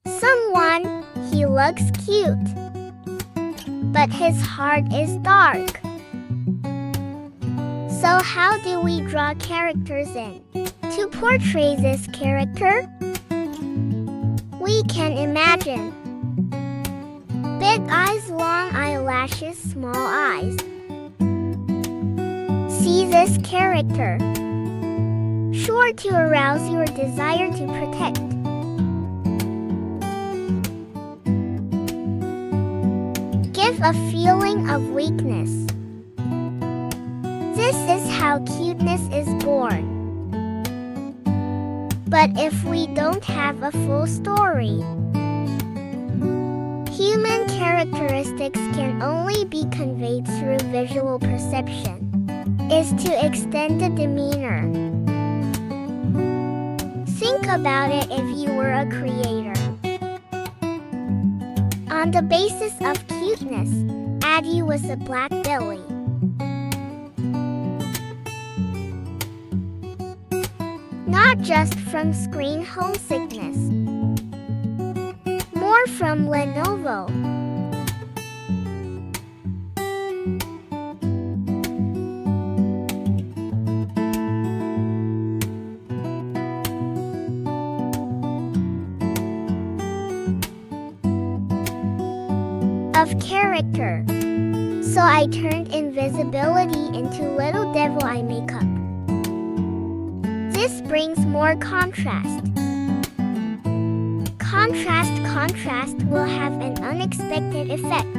Someone, he looks cute, but his heart is dark. So how do we draw characters in to portray this character? We can imagine big eyes, long eyelashes, small eyes. See this character, sure to arouse your desire to protect. Give a feeling of weakness. This is how cuteness is born. But if we don't have a full story, human characteristics can only be conveyed through visual perception, is to extend the demeanor. Think about it if you were a creator. On the basis of cuteness, add you with a black belly. Not just from screen homesickness, more from Lenovo. Of character. So I turned invisibility into little devil eye makeup. This brings more contrast. Contrast will have an unexpected effect.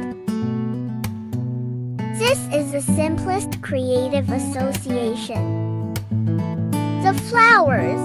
This is the simplest creative association. The flowers,